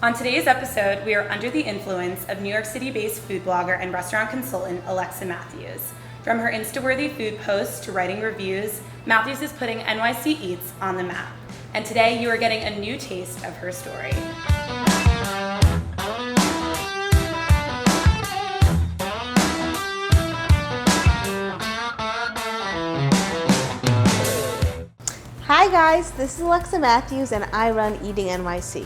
On today's episode, we are under the influence of New York City-based food blogger and restaurant consultant Alexa Matthews. From her Insta-worthy food posts to writing reviews, Matthews is putting NYC Eats on the map. And today you are getting a new taste of her story. Hi guys, this is Alexa Matthews and I run Eating NYC.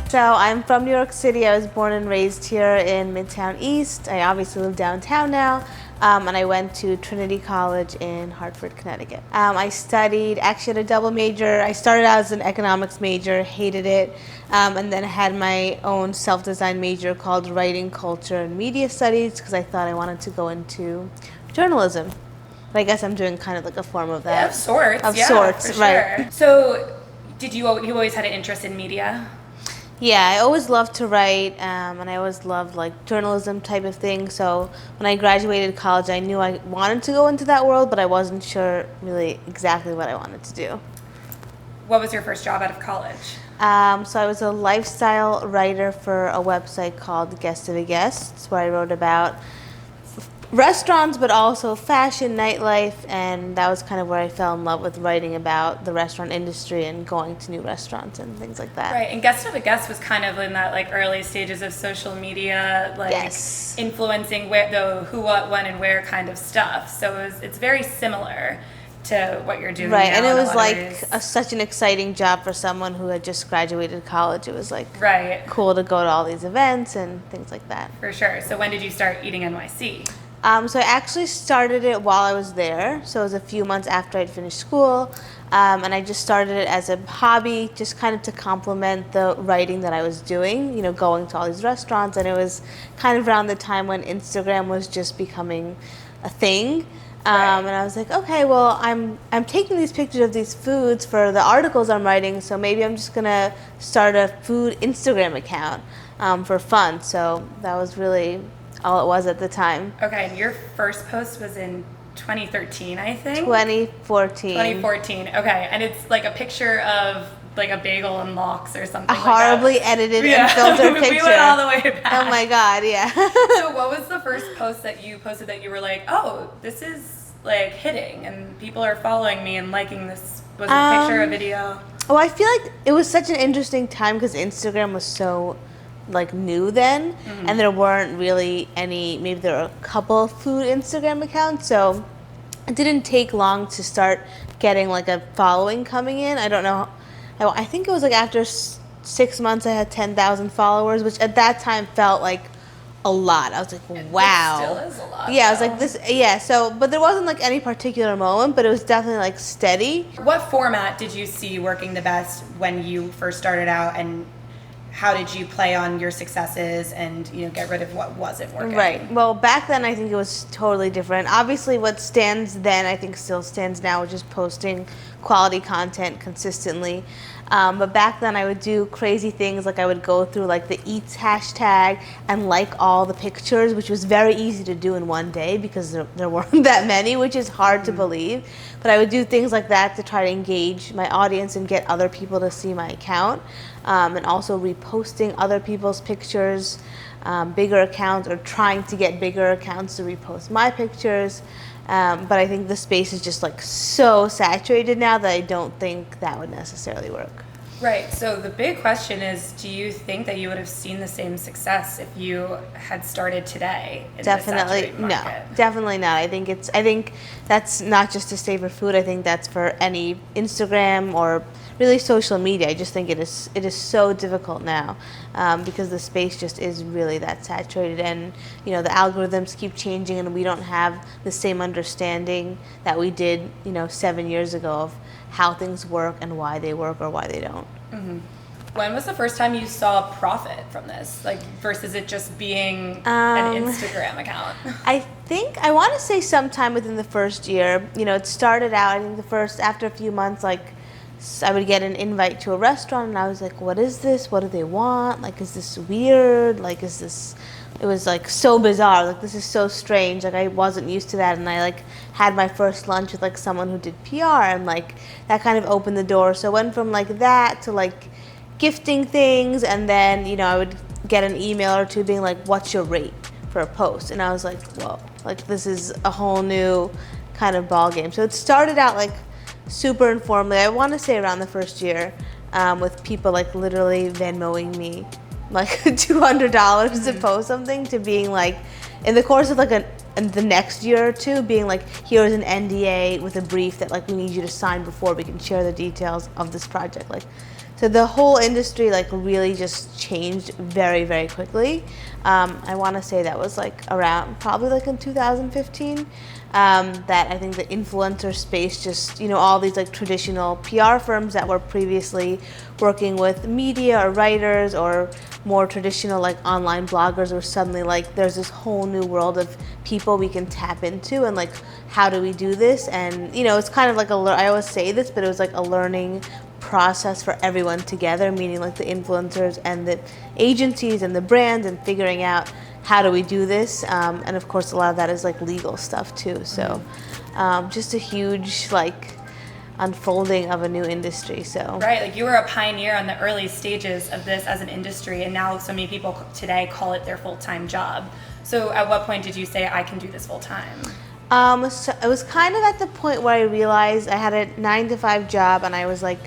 So I'm from New York City. I was born and raised here in Midtown East. I obviously live downtown now. And I went to Trinity College in Hartford, Connecticut. I studied, actually had a double major. I started out as an economics major, hated it, and then had my own self-designed major called Writing, Culture, and Media Studies because I thought I wanted to go into journalism. But I guess I'm doing kind of like a form of that. Yeah, of sorts. Of sorts, for right. Sure. So you always had an interest in media? Yeah, I always loved to write, and I always loved like journalism type of thing. So when I graduated college, I knew I wanted to go into that world, but I wasn't sure really exactly what I wanted to do. What was your first job out of college? So I was a lifestyle writer for a website called Guest of a Guest, where I wrote about restaurants, but also fashion, nightlife, and that was kind of where I fell in love with writing about the restaurant industry and going to new restaurants and things like that. Right, and Guest of a Guest was kind of in that like early stages of social media, like Yes. influencing where the who, what, when, and where kind of stuff. So it's very similar to what you're doing Right, now and it in a was lot of like ways. such an exciting job for someone who had just graduated college. It was like Right, cool to go to all these events and things like that. for sure. So when did you start Eating NYC? So I actually started it while I was there. So it was a few months after I'd finished school. And I just started it as a hobby, just kind of to complement the writing that I was doing, you know, going to all these restaurants. And it was kind of around the time when Instagram was just becoming a thing. Right. And I was like, okay, well, I'm taking these pictures of these foods for the articles I'm writing, so maybe I'm just gonna start a food Instagram account for fun. So that was really all it was at the time. Okay, and your first post was in 2013, I think? 2014. 2014, okay. And it's like a picture of like a bagel and lox or something A horribly edited and filtered picture. We went all the way back. Oh my god, yeah. So what was the first post that you posted that you were like, oh, this is like hitting and people are following me and liking this? Was it a picture, a video? Well, I feel like it was such an interesting time because Instagram was so like new then, and there weren't really any, maybe there were a couple of food Instagram accounts, so it didn't take long to start getting like a following coming in. I don't know, I think it was like after 6 months I had 10,000 followers, which at that time felt like a lot. I was like, wow. It still is a lot. Yeah, I was though. like this, yeah, so, but there wasn't like any particular moment, but it was definitely like steady. What format did you see working the best when you first started out, and how did you play on your successes and, you know, get rid of what wasn't working? Right. Well, back then I think it was totally different. Obviously what stands then I think still stands now, which is posting quality content consistently. But back then I would do crazy things, like I would go through like the eats hashtag and like all the pictures, which was very easy to do in one day because there weren't that many, which is hard to believe. But I would do things like that to try to engage my audience and get other people to see my account. And also reposting other people's pictures, bigger accounts, or trying to get bigger accounts to repost my pictures. But I think the space is just like so saturated now that I don't think that would necessarily work. Right. So the big question is, do you think that you would have seen the same success if you had started today in Definitely the saturated no. market? Definitely not. I think that's not just to stay for food. I think that's for any Instagram or really social media. I just think it is so difficult now because the space just is really that saturated, and you know the algorithms keep changing, and we don't have the same understanding that we did 7 years ago of how things work and why they work or why they don't. Mm-hmm. When was the first time you saw profit from this, like versus it just being an Instagram account? I want to say sometime within the first year. It started out, I think after a few months, like I would get an invite to a restaurant, and I was like, what is this? What do they want? Like, is this weird? Like, is this, it was like so bizarre. Like, this is so strange. Like, I wasn't used to that. And I like had my first lunch with like someone who did PR, and like that kind of opened the door. So it went from like that to like gifting things. And then, you know, I would get an email or two being like, what's your rate for a post? And I was like, whoa, like this is a whole new kind of ball game. So it started out like super informally. I want to say around the first year, with people like literally Venmoing me like $200 to post something, to being like, in the course of like in the next year or two, being like, here's an NDA with a brief that like we need you to sign before we can share the details of this project. Like, so the whole industry like really just changed very, very quickly. I want to say that was like around probably like in 2015. That I think the influencer space just, you know, all these like traditional PR firms that were previously working with media or writers or more traditional like online bloggers were suddenly like, there's this whole new world of people we can tap into, and like, how do we do this? And, you know, it's kind of like I always say this, but it was like a learning process for everyone together, meaning like the influencers and the agencies and the brands, and figuring out how do we do this, and of course a lot of that is like legal stuff too. So just a huge like unfolding of a new industry. So right, like you were a pioneer on the early stages of this as an industry, and now so many people today call it their full-time job. So at what point did you say, I can do this full-time? So it was kind of at the point where I realized I had a 9-to-5 job, and I was like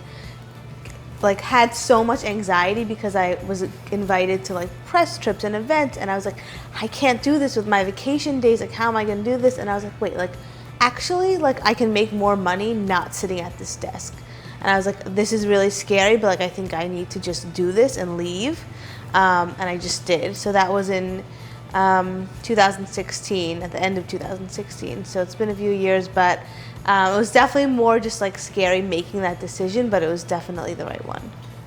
had so much anxiety because I was invited to like press trips and events, and I was like, I can't do this with my vacation days. Like, how am I gonna do this? And I was like, wait, like actually, like I can make more money not sitting at this desk. And I was like, this is really scary, but like I think I need to just do this and leave. And I just did. So that was in 2016, at the end of 2016. So it's been a few years, but it was definitely more just like scary making that decision, but it was definitely the right one.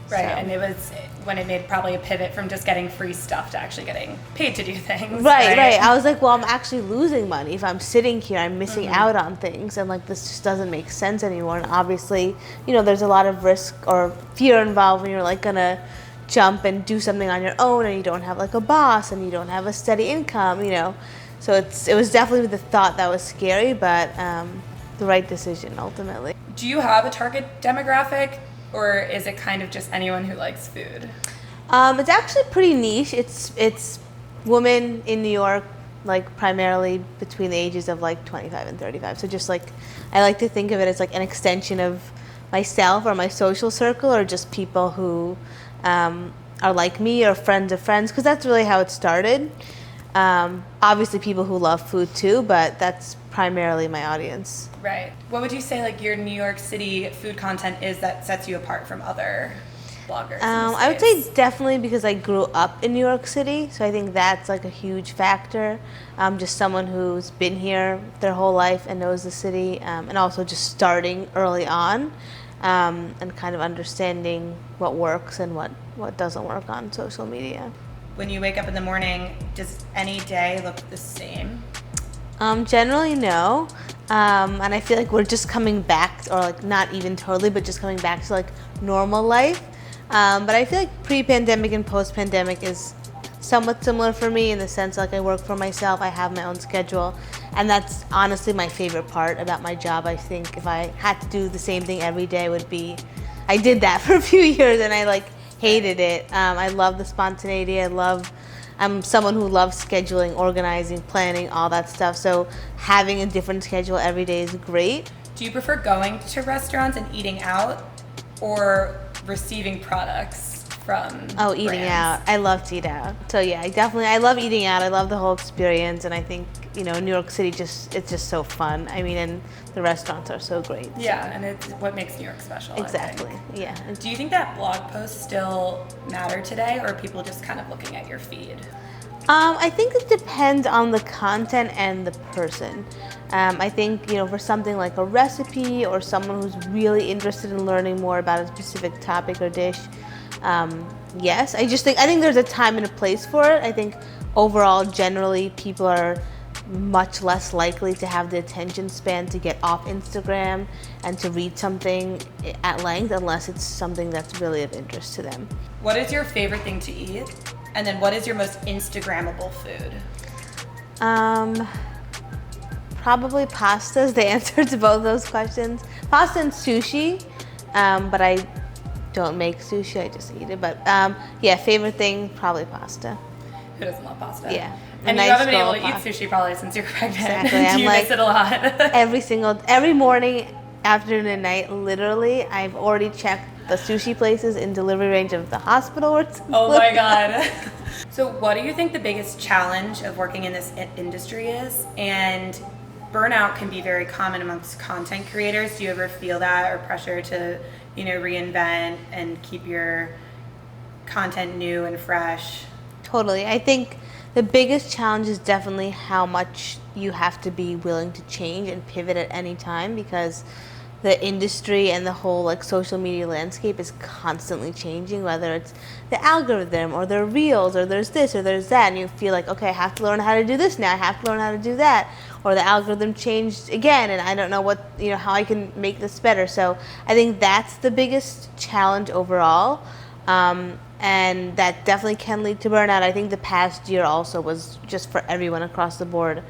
Right, So. and it was when it made probably a pivot from just getting free stuff to actually getting paid to do things. Right. I was like, well, I'm actually losing money. If I'm sitting here, I'm missing out on things, and like this just doesn't make sense anymore. And obviously, you know, there's a lot of risk or fear involved when you're like gonna jump and do something on your own, and you don't have like a boss, and you don't have a steady income, you know. So it was definitely the thought that was scary, but the right decision ultimately. Do you have a target demographic, or is it kind of just anyone who likes food? It's actually pretty niche. It's women in New York, like primarily between the ages of like 25 and 35. So just like, I like to think of it as like an extension of myself or my social circle, or just people who are like me or friends of friends, because that's really how it started. Obviously people who love food too, but that's primarily my audience. Right. What would you say like your New York City food content is that sets you apart from other bloggers? I would say definitely because I grew up in New York City, so I think that's like a huge factor. Just someone who's been here their whole life and knows the city, and also just starting early on, and kind of understanding what works and what doesn't work on social media. When you wake up in the morning, does any day look the same? Generally, no. And I feel like we're just coming back, or like not even totally, but just coming back to like normal life. But I feel like pre-pandemic and post-pandemic is somewhat similar for me in the sense like I work for myself, I have my own schedule, and that's honestly my favorite part about my job. I think if I had to do the same thing every day would be, I did that for a few years and I like hated it. I love the spontaneity. I'm someone who loves scheduling, organizing, planning, all that stuff. So having a different schedule every day is great. Do you prefer going to restaurants and eating out, or receiving products from Eating brands? out. I love to eat out. So yeah, I love eating out. I love the whole experience, and I think, you know, New York City it's just so fun. I mean, and the restaurants are so great. Yeah, and it's what makes New York special. Exactly. I think. Yeah. Do you think that blog posts still matter today, or are people just kind of looking at your feed? I think it depends on the content and the person. I think, you know, for something like a recipe or someone who's really interested in learning more about a specific topic or dish, yes. I think there's a time and a place for it. I think overall, generally, people are much less likely to have the attention span to get off Instagram and to read something at length unless it's something that's really of interest to them. What is your favorite thing to eat? And then what is your most Instagrammable food? Probably pasta is the answer to both those questions. Pasta and sushi, but I don't make sushi, I just eat it. But yeah, favorite thing, probably pasta. Who doesn't love pasta? Yeah. And you haven't been able to eat sushi probably since you're pregnant. Exactly. Do you miss it a lot? every morning, afternoon, and night, literally, I've already checked the sushi places in delivery range of the hospital. Oh my God. So what do you think the biggest challenge of working in this industry is? And burnout can be very common amongst content creators. Do you ever feel that or pressure to, reinvent and keep your content new and fresh? Totally. I think the biggest challenge is definitely how much you have to be willing to change and pivot at any time, because the industry and the whole social media landscape is constantly changing, whether it's the algorithm or the reels or there's this or there's that, and you feel like, okay, I have to learn how to do this now, I have to learn how to do that, or the algorithm changed again and I don't know how I can make this better. So I think that's the biggest challenge overall. And that definitely can lead to burnout. I think the past year also was just for everyone across the board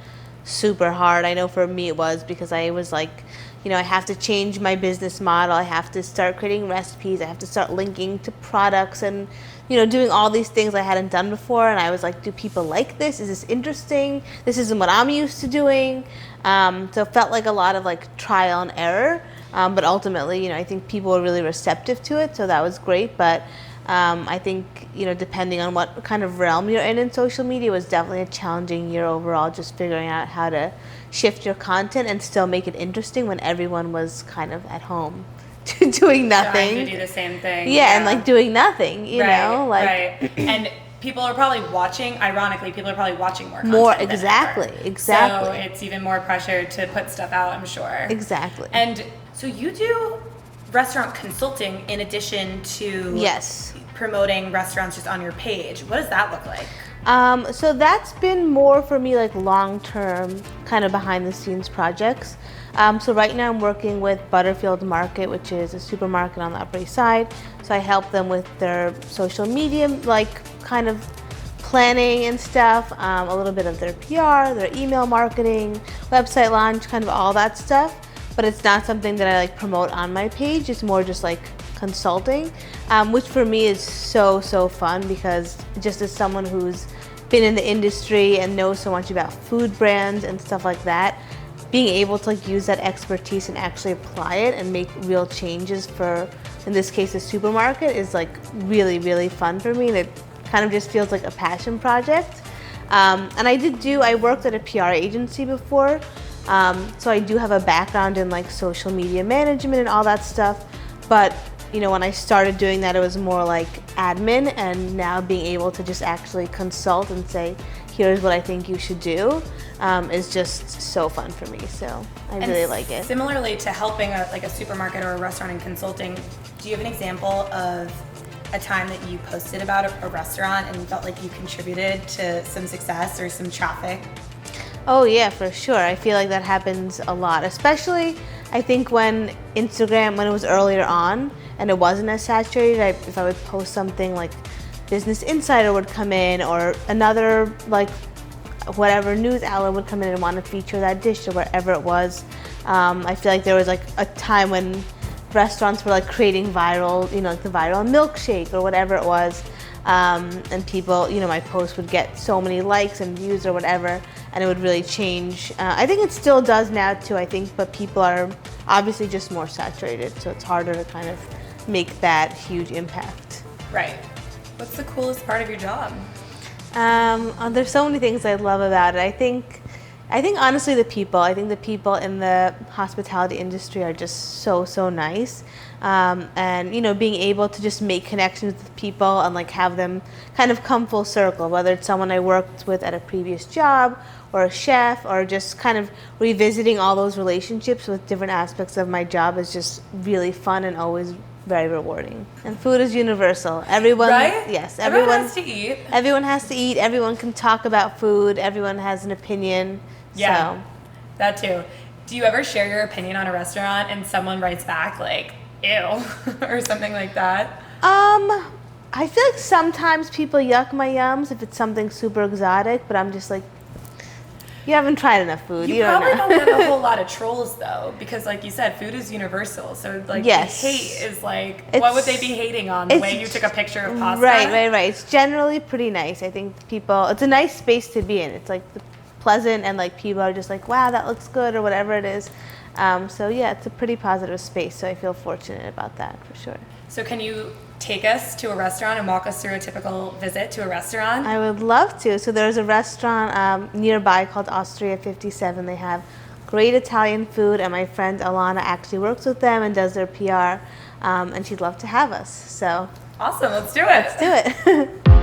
super hard. I know for me it was, because I was like, I have to change my business model. I have to start creating recipes. I have to start linking to products and, doing all these things I hadn't done before. And I was like, do people like this? Is this interesting? This isn't what I'm used to doing. So it felt like a lot of trial and error. But ultimately, I think people were really receptive to it. So that was great. But I think, depending on what kind of realm you're in social media, was definitely a challenging year overall, just figuring out how to shift your content and still make it interesting when everyone was kind of at home doing nothing. Trying to do the same thing. Yeah, and doing nothing, Right. And people are probably watching, ironically, people are probably watching more content. More, exactly. So it's even more pressure to put stuff out, I'm sure. Exactly. And so you do restaurant consulting in addition to promoting restaurants just on your page. What does that look like? So that's been more for me long-term kind of behind the scenes projects. So right now I'm working with Butterfield Market, which is a supermarket on the Upper East Side. So I help them with their social media, kind of planning and stuff, a little bit of their PR, their email marketing, website launch, kind of all that stuff. But it's not something that I promote on my page. It's more just consulting, which for me is so fun, because just as someone who's been in the industry and knows so much about food brands and stuff like that, being able to use that expertise and actually apply it and make real changes for, in this case, a supermarket is really fun for me. And it kind of just feels like a passion project. And I worked at a PR agency before. So I do have a background in social media management and all that stuff, but when I started doing that, it was more admin, and now being able to just actually consult and say, here's what I think you should do, is just so fun for me. So I really like it. Similarly to helping a supermarket or a restaurant in consulting, do you have an example of a time that you posted about a restaurant and felt like you contributed to some success or some traffic? Oh yeah, for sure. I feel like that happens a lot, especially I think when Instagram, when it was earlier on and it wasn't as saturated, if I would post something Business Insider would come in, or another whatever news outlet would come in and want to feature that dish or whatever it was. I feel like there was a time when restaurants were creating viral, the viral milkshake or whatever it was. And people, my post would get so many likes and views or whatever, and it would really change. I think it still does now too, but people are obviously just more saturated, so it's harder to kind of make that huge impact. Right. What's the coolest part of your job? There's so many things I love about it. I think honestly the people. I think the people in the hospitality industry are just so nice. And being able to just make connections with people and have them kind of come full circle, whether it's someone I worked with at a previous job or a chef, or just kind of revisiting all those relationships with different aspects of my job is just really fun and always very rewarding. And food is universal. Everyone, right? Yes, everyone has to eat. Everyone has to eat. Everyone can talk about food. Everyone has an opinion. Yeah, So, that too. Do you ever share your opinion on a restaurant and someone writes back like, ew, or something like that? I feel like sometimes people yuck my yums if it's something super exotic, but I'm just like, you haven't tried enough food. You You don't probably know. don't get a whole lot of trolls though, because like you said, food is universal. So like Yes. the hate is like, It's- what would they be hating on? The way it's- you took a picture of pasta? Right. It's generally pretty nice. I think people, it's a nice space to be in. It's like pleasant and like people are just like, wow, that looks good or whatever it is. So yeah, it's a pretty positive space. So I feel fortunate about that for sure. So can you take us to a restaurant and walk us through a typical visit to a restaurant? I would love to. So there's a restaurant nearby called Austria 57. They have great Italian food, and my friend Alana actually works with them and does their PR, and she'd love to have us. So Awesome, let's do it. let's do it.